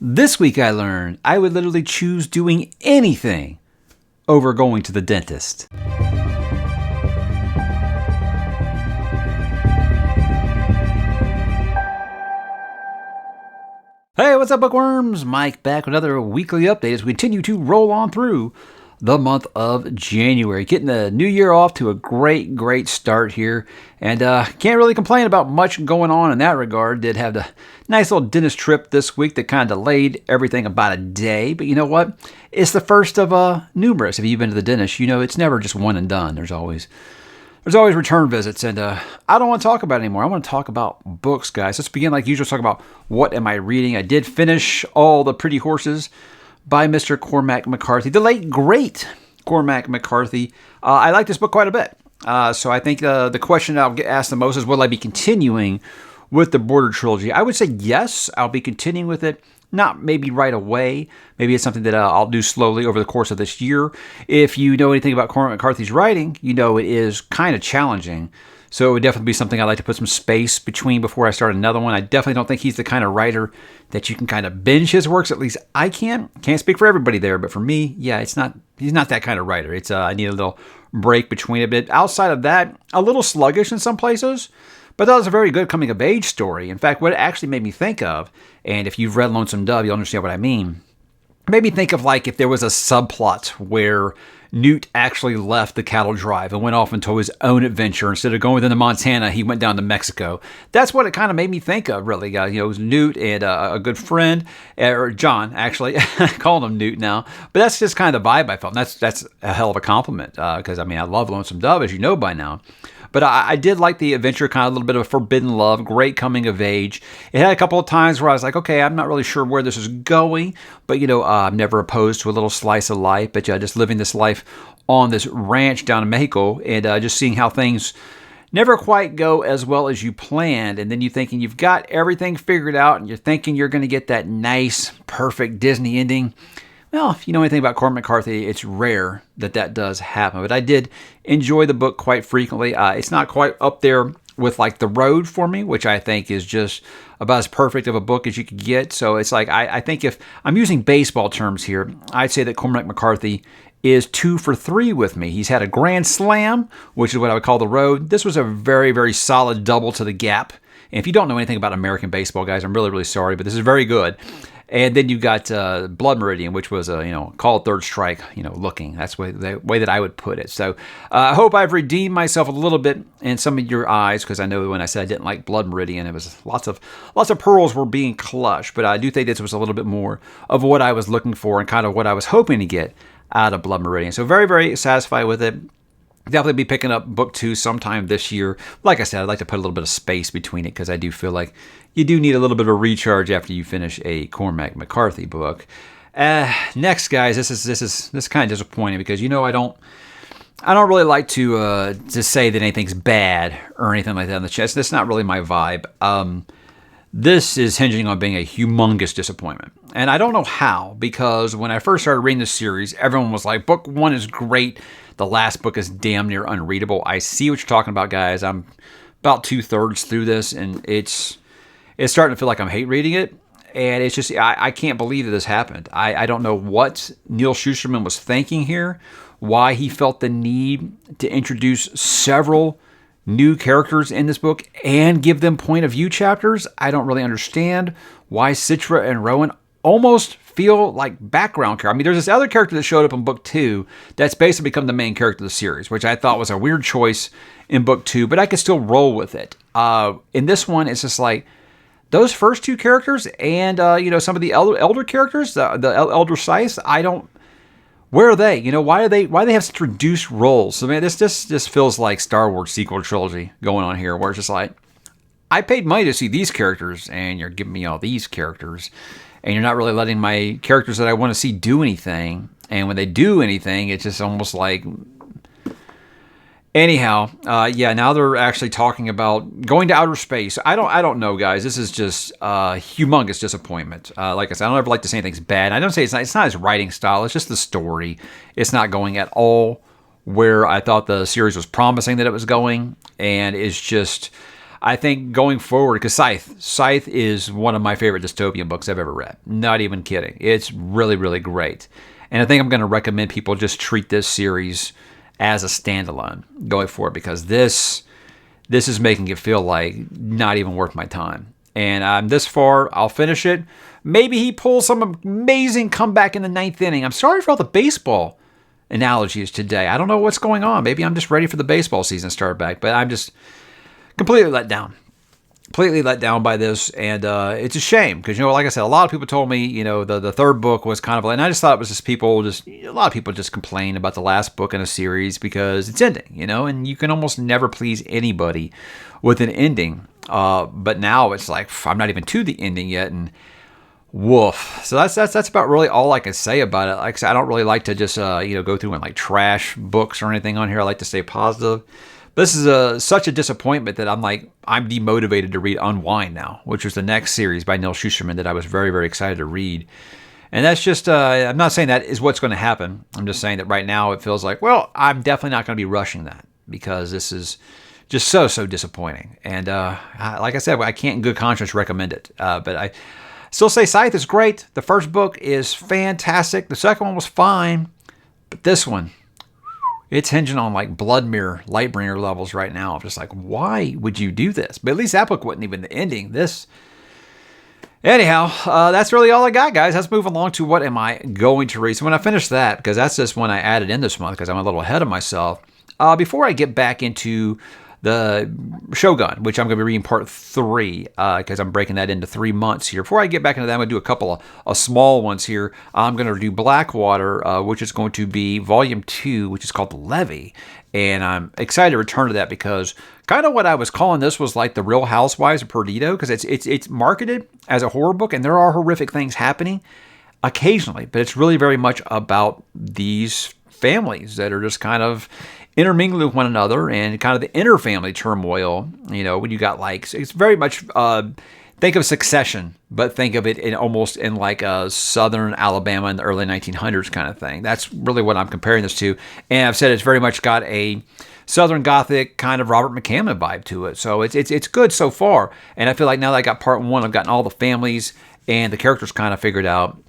This week I learned I would literally choose doing anything over going to the dentist. Hey, what's up, bookworms? Mike back with another weekly update as we continue to roll on through the month of January. Getting the new year off to a great start here. And can't really complain about much going on in that regard. Did have the nice little dentist trip this week that kind of delayed everything about a day. But you know what? It's the first of numerous. If you've been to the dentist, you know it's never just one and done. There's always return visits, and I don't want to talk about it anymore. I want to talk about books, guys. Let's begin like usual, talk about what am I reading. I did finish All the Pretty Horses by Mr. Cormac McCarthy, the late, great Cormac McCarthy. I like this book quite a bit. So I think the question I'll get asked the most is, will I be continuing with the Border Trilogy? I would say yes, I'll be continuing with it. Not maybe right away. Maybe it's something that I'll do slowly over the course of this year. If you know anything about Cormac McCarthy's writing, you know it is kind of challenging. So it would definitely be something I'd like to put some space between before I start another one. I definitely don't think he's the kind of writer that you can kind of binge his works. At least I can't speak for everybody there, but for me, yeah, he's not that kind of writer. It's I need a little break between it. But outside of that, a little sluggish in some places. But that was a very good coming-of-age story. In fact, what it actually made me think of, and if you've read Lonesome Dove, you'll understand what I mean, it made me think of like if there was a subplot where Newt actually left the cattle drive and went off into his own adventure. Instead of going into Montana, he went down to Mexico. That's what it kind of made me think of, really. You know, it was Newt and a good friend, or John, actually. I called him Newt now. But that's just kind of the vibe I felt. And that's a hell of a compliment because, I mean, I love Lonesome Dove, as you know by now. But I did like the adventure, kind of a little bit of a forbidden love, great coming of age. It had a couple of times where I was like, okay, I'm not really sure where this is going. But, you know, I'm never opposed to a little slice of life. But just living this life on this ranch down in Mexico and just seeing how things never quite go as well as you planned. And then you're thinking you've got everything figured out and you're thinking you're going to get that nice, perfect Disney ending. Well, if you know anything about Cormac McCarthy, it's rare that does happen. But I did enjoy the book quite frequently. It's not quite up there with like The Road for me, which I think is just about as perfect of a book as you could get. So it's like, I think if I'm using baseball terms here, I'd say that Cormac McCarthy is 2 for 3 with me. He's had a grand slam, which is what I would call The Road. This was a very solid double to the gap. And if you don't know anything about American baseball, guys, I'm really sorry, but this is very good. And then you got Blood Meridian, which was called Third Strike, looking. That's the way that I would put it. So I hope I've redeemed myself a little bit in some of your eyes, because I know when I said I didn't like Blood Meridian, it was lots of pearls were being clutched. But I do think this was a little bit more of what I was looking for and kind of what I was hoping to get out of Blood Meridian. So very satisfied with it. Definitely be picking up book 2 sometime this year. Like I said, I'd like to put a little bit of space between it because I do feel like you do need a little bit of a recharge after you finish a Cormac McCarthy book. Next, guys, this is kind of disappointing because I don't really like to say that anything's bad or anything like that on the chest. That's not really my vibe. This is hinging on being a humongous disappointment. And I don't know how, because when I first started reading this series, everyone was like, book 1 is great. The last book is damn near unreadable. I see what you're talking about, guys. I'm about 2/3 through this, and it's starting to feel like I'm hate reading it. And it's just, I can't believe that this happened. I don't know what Neil Shusterman was thinking here, why he felt the need to introduce several new characters in this book and give them point of view chapters. I don't really understand why Citra and Rowan almost feel like background character. I mean, there's this other character that showed up in book 2 that's basically become the main character of the series, which I thought was a weird choice in book 2, but I could still roll with it. In this one, it's just like those first 2 characters and some of the elder characters, the elder Scythes, where are they? Why do they have such reduced roles? So, man, this just feels like Star Wars sequel trilogy going on here, where it's just like, I paid money to see these characters, and you're giving me all these characters, and you're not really letting my characters that I want to see do anything. And when they do anything, it's just almost like... Anyhow, now they're actually talking about going to outer space. I don't know, guys. This is just a humongous disappointment. Like I said, I don't ever like to say anything's bad. I don't say it's not his writing style. It's just the story. It's not going at all where I thought the series was promising that it was going. And it's just... I think going forward, because Scythe is one of my favorite dystopian books I've ever read. Not even kidding. It's really, really great. And I think I'm going to recommend people just treat this series as a standalone going forward, because this is making it feel like not even worth my time. And I'm this far. I'll finish it. Maybe he pulls some amazing comeback in the 9th inning. I'm sorry for all the baseball analogies today. I don't know what's going on. Maybe I'm just ready for the baseball season to start back, but I'm just completely let down. Completely let down by this, and it's a shame because, like I said, a lot of people told me, the third book was kind of, and I just thought it was just a lot of people just complain about the last book in a series because it's ending, and you can almost never please anybody with an ending. But now it's like I'm not even to the ending yet, and woof. So that's about really all I can say about it. Like I said, I don't really like to just go through and like trash books or anything on here. I like to stay positive. This is such a disappointment that I'm demotivated to read Unwind now, which was the next series by Neil Shusterman that I was very, very excited to read. And that's just, I'm not saying that is what's going to happen. I'm just saying that right now it feels like, well, I'm definitely not going to be rushing that because this is just so disappointing. And like I said, I can't in good conscience recommend it. But I still say Scythe is great. The first book is fantastic. The second one was fine. But this one, it's hinging on like Blood Mirror, Lightbringer levels right now. I'm just like, why would you do this? But at least that book wasn't even the ending. Anyhow, that's really all I got, guys. Let's move along to what am I going to read. So when I finish that, because that's just one I added in this month because I'm a little ahead of myself. Before I get back into the Shogun, which I'm going to be reading part 3 because I'm breaking that into 3 months here. Before I get back into that, I'm going to do a couple of small ones here. I'm going to do Blackwater, which is going to be volume 2, which is called The Levy. And I'm excited to return to that because kind of what I was calling this was like the Real Housewives of Perdido, because it's marketed as a horror book, and there are horrific things happening occasionally, but it's really very much about these families that are just kind of intermingling with one another and kind of the inter-family turmoil, when you got it's very much, think of Succession, but think of it almost in like a southern Alabama in the early 1900s kind of thing. That's really what I'm comparing this to. And I've said it's very much got a Southern Gothic kind of Robert McCammon vibe to it. So it's good so far. And I feel like now that I got part 1, I've gotten all the families and the characters kind of figured out.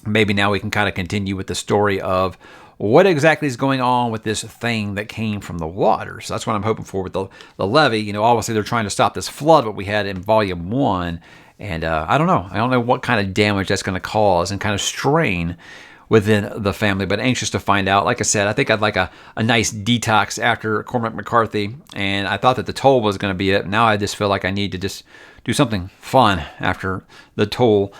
Maybe now we can kind of continue with the story of what exactly is going on with this thing that came from the water. So that's what I'm hoping for with the levee. Obviously they're trying to stop this flood what we had in volume 1. And I don't know. I don't know what kind of damage that's going to cause and kind of strain within the family, but anxious to find out. Like I said, I think I'd like a nice detox after Cormac McCarthy, and I thought that the Toll was going to be it. Now I just feel like I need to just do something fun after the Toll.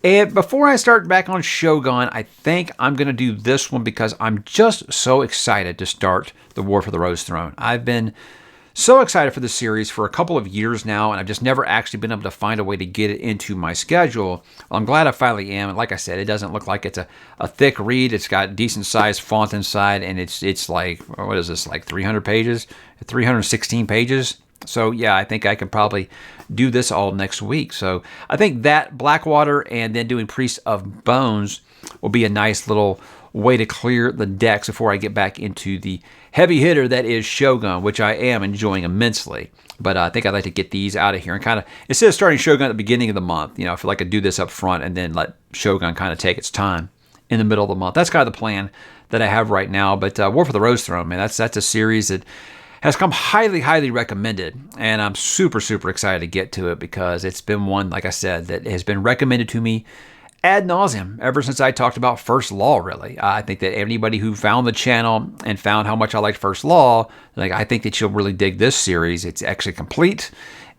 And before I start back on Shogun, I think I'm going to do this one because I'm just so excited to start The War for the Rose Throne. I've been so excited for this series for a couple of years now, and I've just never actually been able to find a way to get it into my schedule. I'm glad I finally am, and like I said, it doesn't look like it's a thick read. It's got decent-sized font inside, and it's like, what is this, like 300 pages? 316 pages? So yeah, I think I can probably do this all next week. So I think that Blackwater and then doing Priest of Bones will be a nice little way to clear the decks before I get back into the heavy hitter that is Shogun, which I am enjoying immensely. But I think I'd like to get these out of here and kind of, instead of starting Shogun at the beginning of the month, I feel like I could do this up front and then let Shogun kind of take its time in the middle of the month. That's kind of the plan that I have right now. But War for the Rose Throne, man, that's a series that has come highly recommended, and I'm super excited to get to it because it's been one, like I said, that has been recommended to me ad nauseum ever since I talked about First Law, really. I think that anybody who found the channel and found how much I liked First Law, I think that you'll really dig this series. It's actually complete,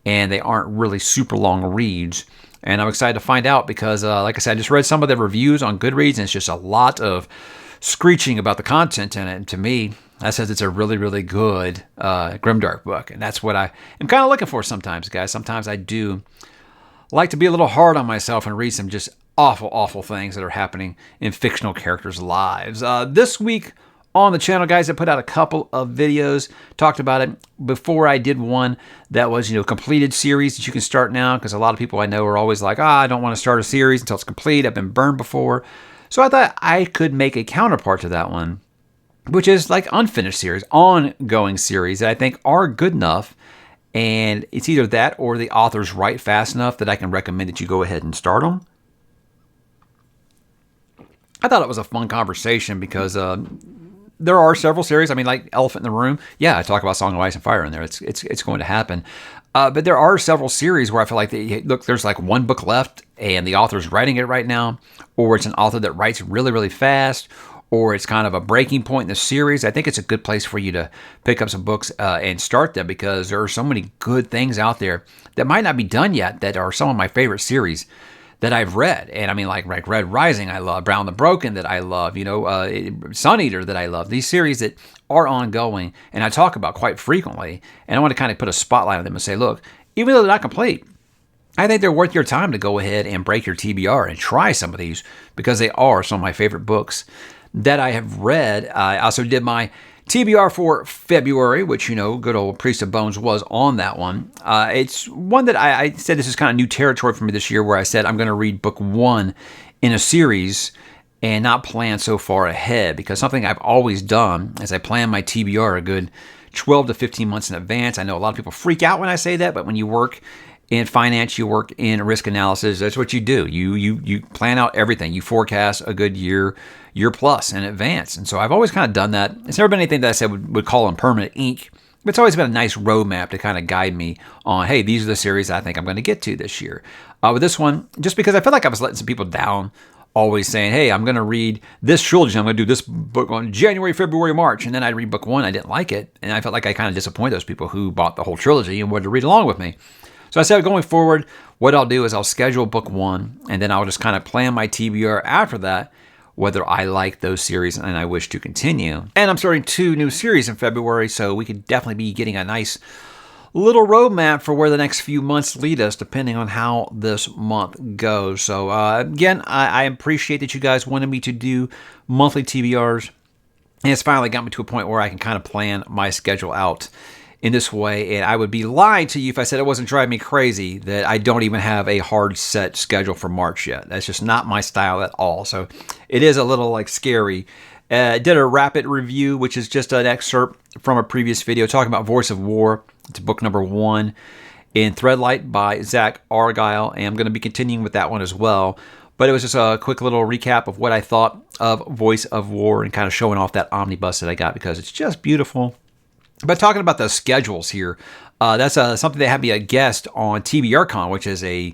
and they aren't really super long reads. And I'm excited to find out because, like I said, I just read some of the reviews on Goodreads, and it's just a lot of screeching about the content in it. And to me, that says it's a really good grimdark book. And that's what I am kind of looking for sometimes, guys. Sometimes I do like to be a little hard on myself and read some just awful things that are happening in fictional characters' lives. This week on the channel, guys, I put out a couple of videos, talked about it before. I did one that was, completed series that you can start now, because a lot of people I know are always like, I don't want to start a series until it's complete. I've been burned before. So I thought I could make a counterpart to that one, which is like unfinished series, ongoing series that I think are good enough And it's either that or the authors write fast enough that I can recommend that you go ahead and start them. I thought it was a fun conversation because there are several series. I mean, like Elephant in the Room. Yeah, I talk about Song of Ice and Fire in there. It's going to happen. But there are several series where I feel like, look, there's like one book left and the author's writing it right now, or it's an author that writes really, really fast, or it's kind of a breaking point in the series. I think it's a good place for you to pick up some books and start them, because there are so many good things out there that might not be done yet that are some of my favorite series that I've read. And I mean, like Red Rising, I love. Brown the Broken, that I love. Sun Eater, that I love. These series that are ongoing and I talk about quite frequently. And I want to kind of put a spotlight on them and say, look, even though they're not complete, I think they're worth your time to go ahead and break your TBR and try some of these, because they are some of my favorite books that I have read. I also did my TBR for February, which, good old Priest of Bones was on that one. It's one that I said this is kind of new territory for me this year, where I said I'm going to read book 1 in a series and not plan so far ahead, because something I've always done is I plan my TBR a good 12 to 15 months in advance. I know a lot of people freak out when I say that, but when you work in finance, you work in risk analysis, that's what you do. You plan out everything. You forecast a good year plus in advance. And so I've always kind of done that. It's never been anything that I said would call on permanent ink, but it's always been a nice roadmap to kind of guide me on, hey, these are the series I think I'm going to get to this year. With this one, just because I feel like I was letting some people down, always saying, hey, I'm going to read this trilogy. I'm going to do this book on January, February, March. And then I'd read book 1. I didn't like it. And I felt like I kind of disappointed those people who bought the whole trilogy and wanted to read along with me. So I said, going forward, what I'll do is I'll schedule book 1, and then I'll just kind of plan my TBR after that, whether I like those series and I wish to continue. And I'm starting 2 new series in February, so we could definitely be getting a nice little roadmap for where the next few months lead us, depending on how this month goes. So again, I appreciate that you guys wanted me to do monthly TBRs, and it's finally got me to a point where I can kind of plan my schedule out in this way. And I would be lying to you if I said it wasn't driving me crazy that I don't even have a hard set schedule for March yet. That's just not my style at all. So it is a little scary. Did a rapid review, which is just an excerpt from a previous video talking about Voice of War. It's book number 1 in Threadlight by Zach Argyle, and I'm going to be continuing with that one as well. But it was just a quick little recap of what I thought of Voice of War and kind of showing off that omnibus that I got, because it's just beautiful. But talking about the schedules here, that's something they had me a guest on TBRCon, which is a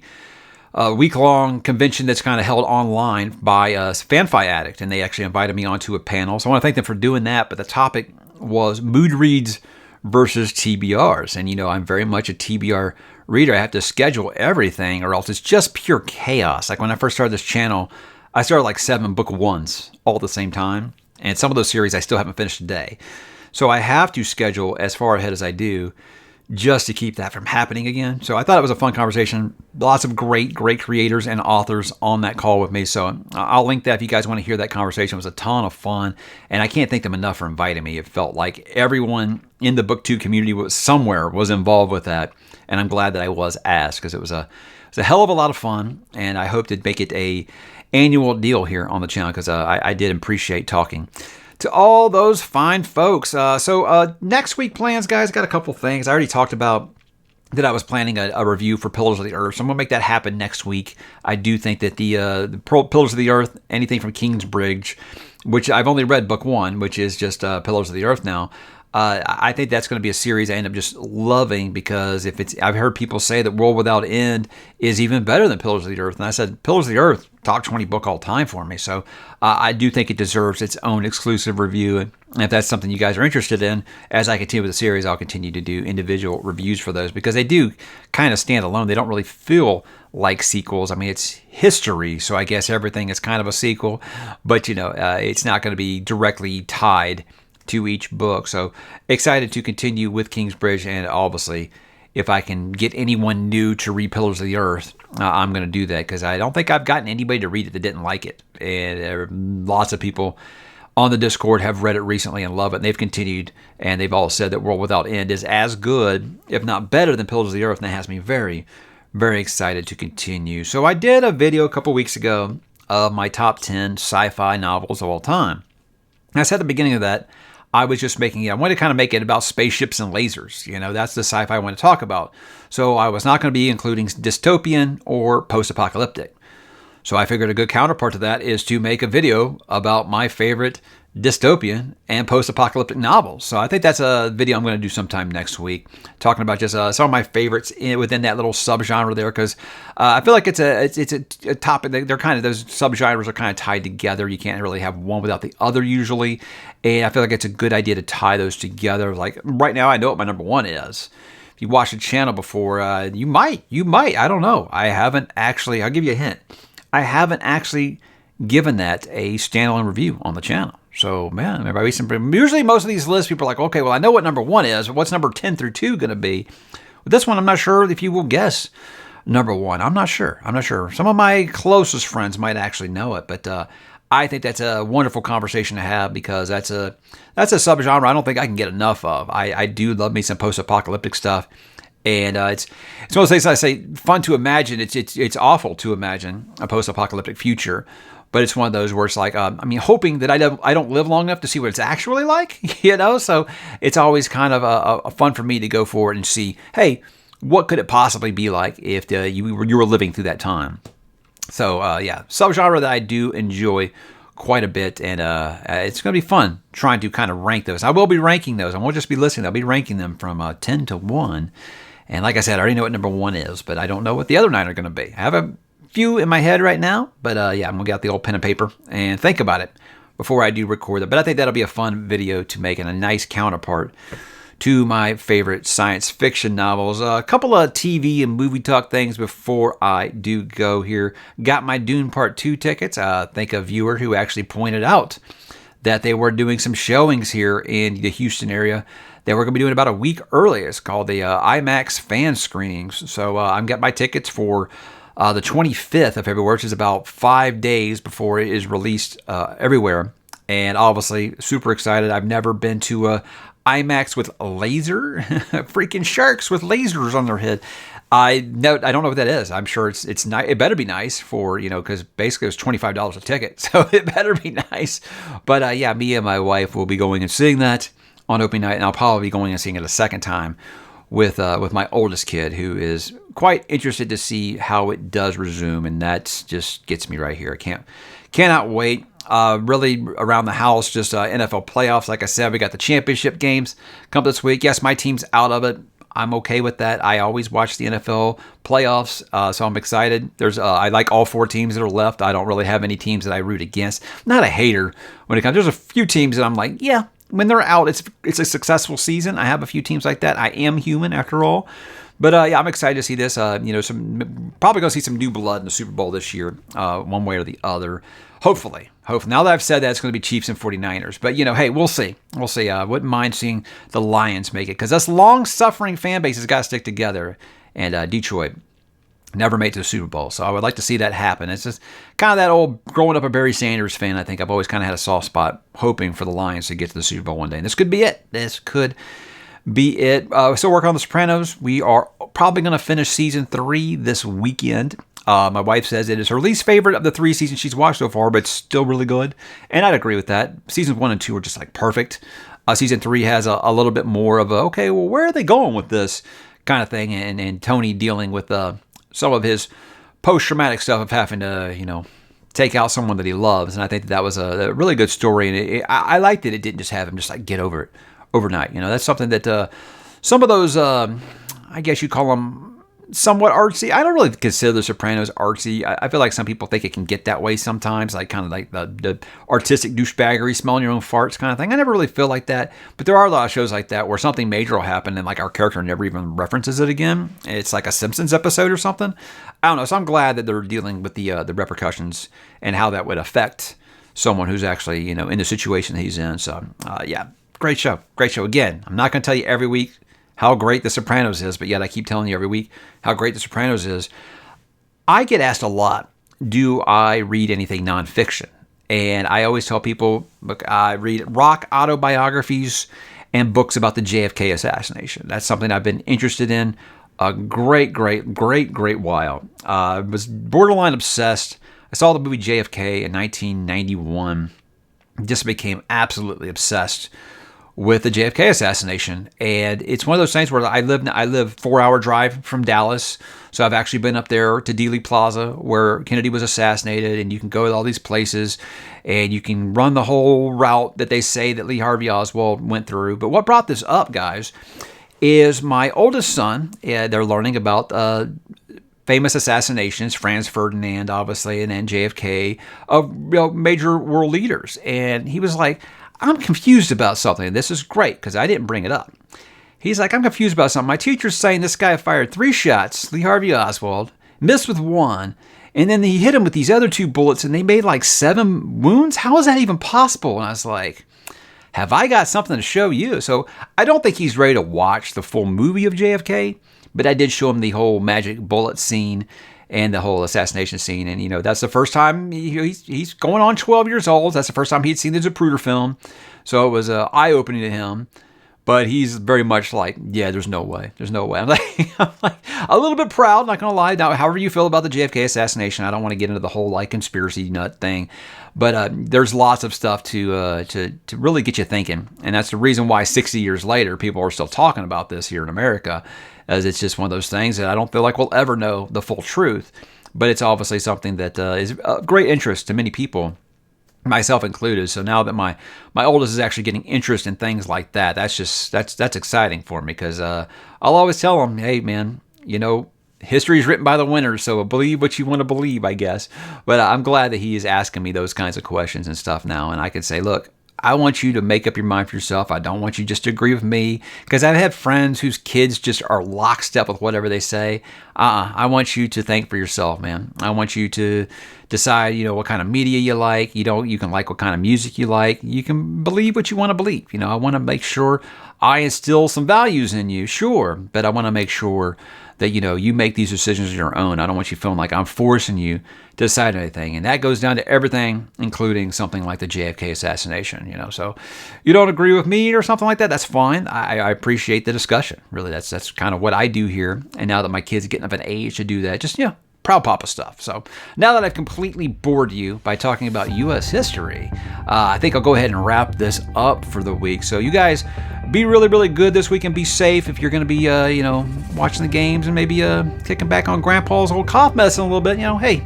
week-long convention that's kind of held online by FanFi Addict, and they actually invited me onto a panel. So I want to thank them for doing that. But the topic was mood reads versus TBRs, and I'm very much a TBR reader. I have to schedule everything, or else it's just pure chaos. Like when I first started this channel, I started 7 book 1s all at the same time, and some of those series I still haven't finished today. So I have to schedule as far ahead as I do just to keep that from happening again. So I thought it was a fun conversation. Lots of great creators and authors on that call with me. So I'll link that if you guys want to hear that conversation. It was a ton of fun, and I can't thank them enough for inviting me. It felt like everyone in the BookTube community was involved with that, and I'm glad that I was asked, because it was a hell of a lot of fun, and I hope to make it a annual deal here on the channel, because I did appreciate talking to all those fine folks. So next week plans, guys, got a couple things. I already talked about that I was planning a review for Pillars of the Earth, so I'm going to make that happen next week. I do think that the Pillars of the Earth, anything from King/Briggs, which I've only read book 1, which is just Pillars of the Earth now, I think that's going to be a series I end up just loving, because I've heard people say that World Without End is even better than Pillars of the Earth, and I said Pillars of the Earth, top 20 book all time for me. So I do think it deserves its own exclusive review, and if that's something you guys are interested in, as I continue with the series, I'll continue to do individual reviews for those, because they do kind of stand alone. They don't really feel like sequels. I mean, it's history, so I guess everything is kind of a sequel, but it's not going to be directly tied to each book. So excited to continue with Kingsbridge, and obviously if I can get anyone new to read Pillars of the Earth, I'm going to do that, because I don't think I've gotten anybody to read it that didn't like it. And lots of people on the Discord have read it recently and love it, and they've continued, and they've all said that World Without End is as good, if not better, than Pillars of the Earth, and that has me very, very excited to continue. So I did a video a couple weeks ago of my top 10 sci-fi novels of all time. And I said at the beginning of that, I was just making it. I wanted to kind of make it about spaceships and lasers. That's the sci-fi I want to talk about. So I was not going to be including dystopian or post-apocalyptic. So I figured a good counterpart to that is to make a video about my favorite dystopian and post-apocalyptic novels. So I think that's a video I'm going to do sometime next week, talking about just some of my favorites within that little subgenre there, because I feel like it's a topic. They're kind of, those subgenres are kind of tied together. You can't really have one without the other usually, and I feel like it's a good idea to tie those together. Like right now, I know what my number one is. If you watched the channel before, you might. I don't know. I haven't actually. I'll give you a hint. I haven't actually given that a standalone review on the channel. So, man, usually most of these lists, people are like, okay, well, I know what number one is. What's number 10 through 2 going to be? With this one, I'm not sure if you will guess number one. I'm not sure. Some of my closest friends might actually know it, but I think that's a wonderful conversation to have, because that's a subgenre I don't think I can get enough of. I do love me some post-apocalyptic stuff. And it's one of those things I say, fun to imagine. It's awful to imagine a post-apocalyptic future, but it's one of those where it's like, hoping that I don't live long enough to see what it's actually like, So it's always kind of a fun for me to go forward and see, hey, what could it possibly be like if you were living through that time? So subgenre that I do enjoy quite a bit, and it's going to be fun trying to kind of rank those. I will be ranking those. I won't just be listening. I'll be ranking them from 10 to 1. And like I said, I already know what number 1 is, but I don't know what the other 9 are going to be. I have a few in my head right now, but I'm going to get out the old pen and paper and think about it before I do record it. But I think that'll be a fun video to make, and a nice counterpart to my favorite science fiction novels. A couple of TV and movie talk things before I do go here. Got my Dune Part 2 tickets. Thank a viewer who actually pointed out that they were doing some showings here in the Houston area. They were going to be doing about a week early. It's called the IMAX fan screenings. So I've got my tickets for the 25th of February, which is about 5 days before it is released everywhere. And obviously, super excited. I've never been to a IMAX with a laser, freaking sharks with lasers on their head. I don't know what that is. I'm sure it's nice. It better be nice for, because basically it was $25 a ticket, so it better be nice. But me and my wife will be going and seeing that on opening night, and I'll probably be going and seeing it a second time with my oldest kid, who is quite interested to see how it does resume, and that just gets me right here. I cannot wait. Really around the house, just NFL playoffs. Like I said, we got the championship games come this week. Yes, my team's out of it. I'm okay with that. I always watch the NFL playoffs, so I'm excited. I like all 4 teams that are left. I don't really have any teams that I root against. I'm not a hater when it comes. There's a few teams that I'm like, yeah, when they're out, it's a successful season. I have a few teams like that. I am human after all. But I'm excited to see this. Probably going to see some new blood in the Super Bowl this year, one way or the other. Hopefully. Now that I've said that, it's going to be Chiefs and 49ers. But, hey, we'll see. I wouldn't mind seeing the Lions make it, because us long-suffering fan base has got to stick together. And Detroit never made it to the Super Bowl. So I would like to see that happen. It's just kind of that old growing up a Barry Sanders fan. I think I've always kind of had a soft spot hoping for the Lions to get to the Super Bowl one day. And this could be it. Still working on The Sopranos. We are probably going to finish season 3 this weekend. My wife says it is her least favorite of the 3 seasons she's watched so far, but it's still really good. And I'd agree with that. Seasons 1 and 2 are just like perfect. Season 3 has a little bit more of where are they going with this kind of thing? And Tony dealing with some of his post-traumatic stuff of having to, take out someone that he loves. And I think that was a really good story. And I liked that it didn't just have him just like get over it overnight. That's something that some of those, I guess you call them somewhat artsy. I don't really consider The Sopranos artsy. I feel like some people think it can get that way sometimes, like kind of like the artistic douchebaggery, smelling your own farts kind of thing. I never really feel like that, but there are a lot of shows like that where something major will happen and like our character never even references it again. It's like a Simpsons episode or something. I don't know. So I'm glad that they're dealing with the repercussions and how that would affect someone who's actually, in the situation that he's in. So great show. Again, I'm not going to tell you every week how great The Sopranos is, but yet I keep telling you every week how great The Sopranos is. I get asked a lot, do I read anything nonfiction? And I always tell people, look, I read rock autobiographies and books about the JFK assassination. That's something I've been interested in a great while. I was borderline obsessed. I saw the movie JFK in 1991. Just became absolutely obsessed with the JFK assassination. And it's one of those things where I live 4-hour drive from Dallas. So I've actually been up there to Dealey Plaza where Kennedy was assassinated, and you can go to all these places and you can run the whole route that they say that Lee Harvey Oswald went through. But what brought this up, guys, is my oldest son. They're learning about famous assassinations, Franz Ferdinand, obviously, and then JFK, of major world leaders. And he was like, I'm confused about something. This is great because I didn't bring it up. He's like, I'm confused about something. My teacher's saying this guy fired 3 shots, Lee Harvey Oswald, missed with 1, and then he hit him with these other 2 bullets, and they made like 7 wounds? How is that even possible? And I was like, have I got something to show you? So I don't think he's ready to watch the full movie of JFK, but I did show him the whole magic bullet scene and the whole assassination scene. And, that's the first time he's going on 12 years old. That's the first time he'd seen the Zapruder film. So it was eye-opening to him. But he's very much like, yeah, there's no way. There's no way. I'm like a little bit proud, not going to lie. Now, however you feel about the JFK assassination, I don't want to get into the whole conspiracy nut thing. But there's lots of stuff to really get you thinking. And that's the reason why 60 years later, people are still talking about this here in America, as it's just one of those things that I don't feel like we'll ever know the full truth. But it's obviously something that is of great interest to many people, myself included. So now that my oldest is actually getting interest in things like that, that's exciting for me, because I'll always tell him, hey, man, history is written by the winners, so believe what you want to believe, I guess. But I'm glad that he is asking me those kinds of questions and stuff now, and I can say, look, I want you to make up your mind for yourself. I don't want you just to agree with me, because I've had friends whose kids just are lockstep with whatever they say. I want you to think for yourself, man. I want you to decide, what kind of media you like. You can like what kind of music you like. You can believe what you want to believe. I want to make sure I instill some values in you, sure, but I want to make sure that, you make these decisions on your own. I don't want you feeling like I'm forcing you to decide anything. And that goes down to everything, including something like the JFK assassination, So you don't agree with me or something like that, that's fine. I appreciate the discussion. Really, that's kind of what I do here. And now that my kids are getting of an age to do that, just, proud papa stuff. So now that I've completely bored you by talking about U.S. history, I think I'll go ahead and wrap this up for the week. So you guys be really, really good this week and be safe. If you're going to be, watching the games and maybe kicking back on Grandpa's old cough medicine a little bit, hey,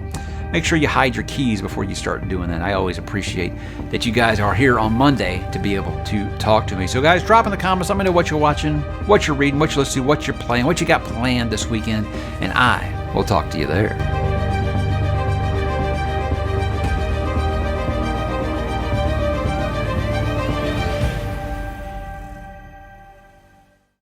make sure you hide your keys before you start doing that. I always appreciate that you guys are here on Monday to be able to talk to me. So guys, drop in the comments. Let me know what you're watching, what you're reading, what you're listening to, what you're playing, what you got planned this weekend, and I will talk to you there.